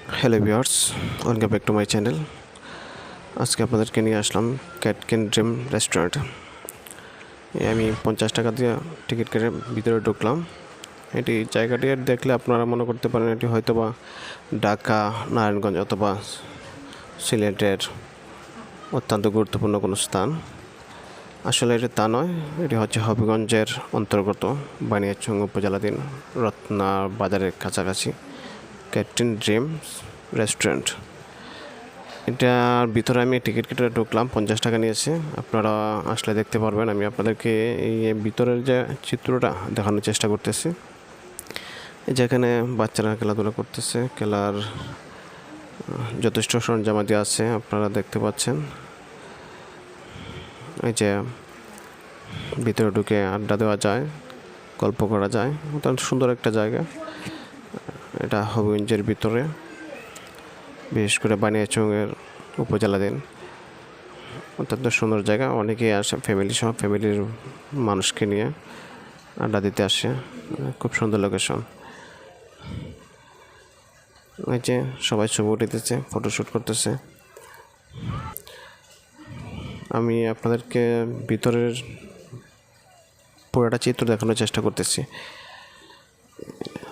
Hello viewers, welcome back to my channel. আজকে আপনাদেরকে নিয়ে আসলাম ক্যাটকিন ড্রিম রেস্টুরেন্ট। আমি 50 টাকা দিয়ে টিকিট কেটে ভিতরে ঢুকলাম। এটি জায়গাটি দেখলে আপনারা মনে করতে পারেন এটি হয়তোবা ঢাকা, নারায়ণগঞ্জ অথবা সিলেটের অত্যন্ত গুরুত্বপূর্ণ কোনো স্থান। আসলে এটি তা নয়, এটি হচ্ছে হবিগঞ্জের অন্তর্গত বানিয়াচং উপজেলাধীন রত্না বাজারের কাছাকাছি ক্যাটকিন ড্রিম রেস্টুরেন্ট। এটার ভিতরে আমি টিকিট কেটে ঢুকলাম, 50 টাকা নিয়েছে। আপনারা আসলে দেখতে পারবেন। আমি আপনাদেরকে এই ভিতরের যে চিত্রটা দেখানোর চেষ্টা করতেছি। যেখানে বাচ্চারা খেলাধুলা করতেছে, খেলার যথেষ্ট সরঞ্জামাদি আছে, আপনারা দেখতে পাচ্ছেন। এই যে ভিতরে ঢুকে আড্ডা দেওয়া যায়, গল্প করা যায়, অত্যন্ত সুন্দর একটা জায়গা। এটা হবিগঞ্জের ভিতরে, বিশেষ করে বানিয়াচংয়ের উপজেলাধীন অত্যন্ত সুন্দর জায়গা। অনেকেই আসে ফ্যামিলি সহ, ফ্যামিলির মানুষকে নিয়ে আড্ডা দিতে আসে। খুব সুন্দর লোকেশন। এই যে সবাই ছবি উঠাইতেছে, ফটোশ্যুট করতেছে। আমি আপনাদেরকে ভিতরের পুরোটা চিত্র দেখানোর চেষ্টা করতেছি।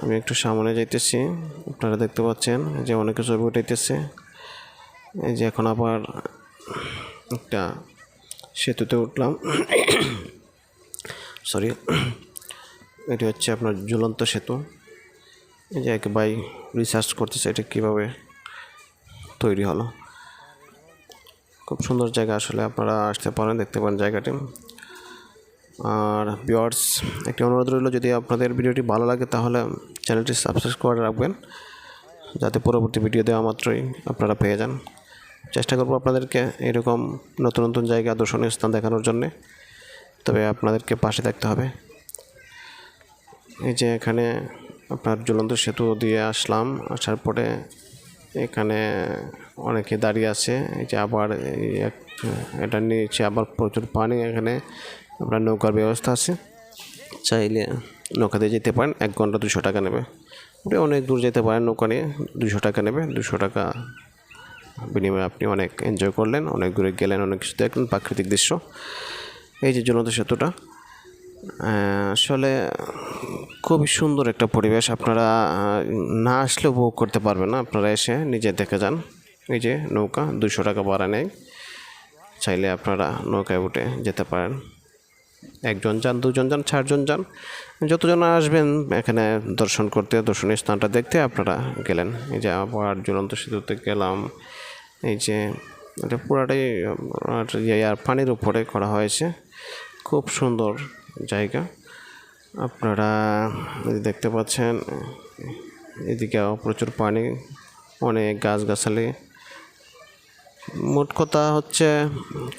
আমি একটু সামনে যাইতেছি, আপনারা দেখতে পাচ্ছেন যে অনেকে ছবি উঠাইতেছে। এই যে এখন আবার একটা সেতুতে উঠলাম। সরি, এটি হচ্ছে আপনার ঝুলন্ত সেতু। এই যে এক ভাই রিসার্চ করতেছে এটা কীভাবে তৈরি হলো। খুব সুন্দর জায়গা, আসলে আপনারা আসতে পারেন, দেখতে পারেন জায়গাটি। আর ভিউয়ার্স, একটি অনুরোধ রইল, যদি আপনাদের ভিডিওটি ভালো লাগে তাহলে চ্যানেলটি সাবস্ক্রাইব করে রাখবেন, যাতে পরবর্তী ভিডিও দেওয়া মাত্রই আপনারা পেয়ে যান। চেষ্টা করব আপনাদেরকে এরকম নতুন নতুন জায়গা, দর্শনীয় স্থান দেখানোর জন্যে, তবে আপনাদেরকে পাশে থাকতে হবে। এই যে এখানে আপনার ঝুলন্ত সেতু দিয়ে আসলাম, আসার পরে এখানে অনেকে দাঁড়িয়ে আছে। এই যে আবার এটা নিচে আবার প্রচুর পানি। এখানে আপনার নৌকার ব্যবস্থা আছে, চাইলে নৌকা দিয়ে যেতে পারেন। 1 ঘন্টা 200 টাকা নেবে। আপনি অনেক দূর যেতে পারেন নৌকা নিয়ে, 200 টাকা নেবে। 200 টাকা বিনিময়ে আপনি অনেক এনজয় করলেন, অনেক দূরে গেলেন, অনেক কিছু দেখলেন, প্রাকৃতিক দৃশ্য। এই যে ঝুলন্ত সেতুটা, আসলে খুবই সুন্দর একটা পরিবেশ। আপনারা না আসলে উপভোগ করতে পারবেন না, আপনারা এসে নিজে দেখে যান। এই যে নৌকা, 200 টাকা ভাড়া নেয়। চাইলে আপনারা নৌকায় উঠে যেতে পারেন। 1 জন যান, 2 জন যান, 4 জন যান, যতজন আসবেন এখানে দর্শন করতে, দর্শনীয় স্থানটা দেখতে আপনারা গেলেন। এই যে আবার ঝুলন্ত সেতুতে গেলাম। এই যে এটা পুরাটাই পানির উপরে করা হয়েছে। খুব সুন্দর জায়গা, আপনারা দেখতে পাচ্ছেন। এদিকে প্রচুর পানি, অনেক গাছগাছালি। মোট কথা হচ্ছে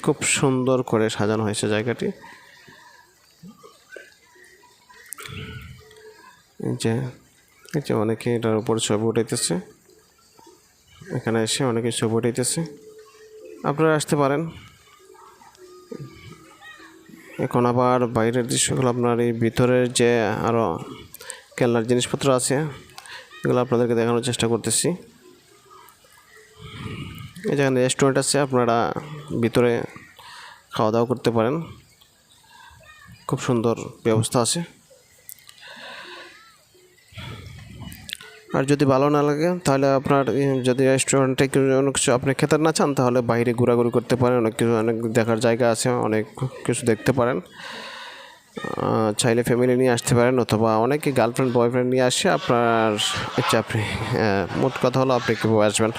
খুব সুন্দর করে সাজানো হয়েছে জায়গাটি। এই যে অনেকে এটার উপর ছবি উঠাইতেছে, এখানে এসে অনেকে ছবি উঠাইতেছে। আপনারা আসতে পারেন। এখন আবার বাইরের দৃশ্যগুলো, আপনার এই ভিতরের যে আরও খেলনার জিনিসপত্র আছে, এগুলো আপনাদেরকে দেখানোর চেষ্টা করতেছি। এই যেখানে রেস্টুরেন্ট আছে, আপনারা ভিতরে খাওয়া দাওয়া করতে পারেন। খুব সুন্দর ব্যবস্থা আছে। আর যদি ভালো না লাগে তাহলে আপনার, যদি রেস্টুরেন্টে অনেক কিছু আপনি খেতে না চান, তাহলে বাইরে ঘোরাঘুরি করতে পারেন। অনেক দেখার জায়গা আছে, অনেক কিছু দেখতে পারেন। চাইলে ফ্যামিলি নিয়ে আসতে পারেন, অথবা অনেকে গার্লফ্রেন্ড বয়ফ্রেন্ড নিয়ে আসে। আপনার ইচ্ছা, আপনি মোট কথা হলো আপনি কীভাবে আসবেন।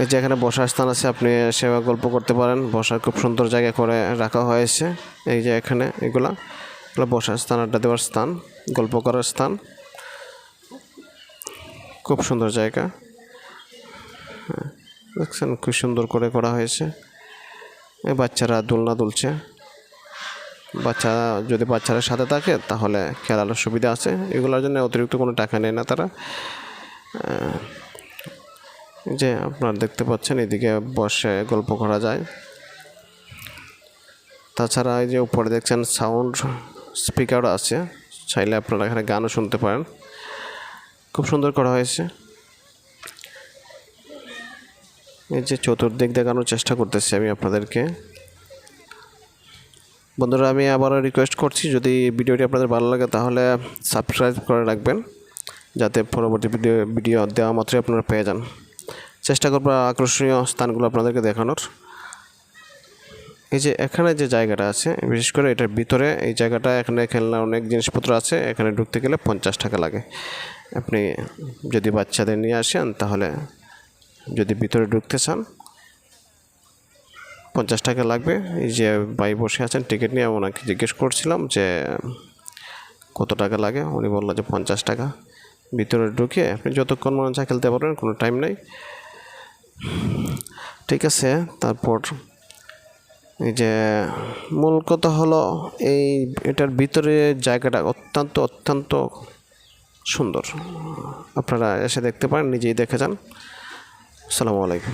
এই যে এখানে বসার স্থান আছে, আপনি সেবা গল্প করতে পারেন। বসার খুব সুন্দর জায়গা করে রাখা হয়েছে। এই যে এখানে এগুলো বসার স্থান, আড্ডা দেওয়ার স্থান, গল্প করার স্থান। খুব সুন্দর জায়গা, দেখছেন, খুব সুন্দর করে করা হয়েছে। এই বাচ্চারা দোলনা দুলছে। যদি বাচ্চারা সাথে থাকে তাহলে খেলার সুবিধা আছে। এগুলোর জন্য অতিরিক্ত কোনো টাকা নেয় না তারা। যে আপনারা দেখতে পাচ্ছেন, এদিকে বসে গল্প করা যায়। তাছাড়া এই যে উপরে দেখছেন সাউন্ড স্পিকারও আছে, চাইলে আপনারা এখানে গানও শুনতে পারেন। খুব সুন্দর করা হয়েছে। এই যে চতুর্দিক দেখানোর চেষ্টা করতেছি আমি আপনাদেরকে। বন্ধুরা, আমি আবারও রিকোয়েস্ট করছি, যদি ভিডিওটি আপনাদের ভালো লাগে তাহলে সাবস্ক্রাইব করে রাখবেন, যাতে পরবর্তী ভিডিও দেওয়া মাত্রই আপনারা পেয়ে যান। চেষ্টা করবো আকর্ষণীয় স্থানগুলো আপনাদেরকে দেখানোর। এই যে এখানে যে জায়গাটা আছে, বিশেষ করে এটার ভিতরে এই জায়গাটা, এখানে খেলনার অনেক জিনিসপত্র আছে। এখানে ঢুকতে গেলে 50 টাকা লাগে। আপনি যদি বাচ্চাদের নিয়ে আসেন, তাহলে যদি ভিতরে ঢুকতে চান 50 টাকা লাগবে। এই যে ভাই বসে আছেন টিকিট নিয়ে, ওনাকে জিজ্ঞেস করছিলাম যে কত টাকা লাগে। উনি বললো যে 50 টাকা। ভিতরে ঢুকে আপনি যতক্ষণ মনে চায় খেলতে পারবেন, কোনো টাইম নেই। ঠিক আছে। তারপর এই যে মূল কথা হলো, এটার ভিতরে জায়গাটা অত্যন্ত সুন্দর। আপনারা এসে দেখতে পারেন, নিজেই দেখে যান। আসসালামু আলাইকুম।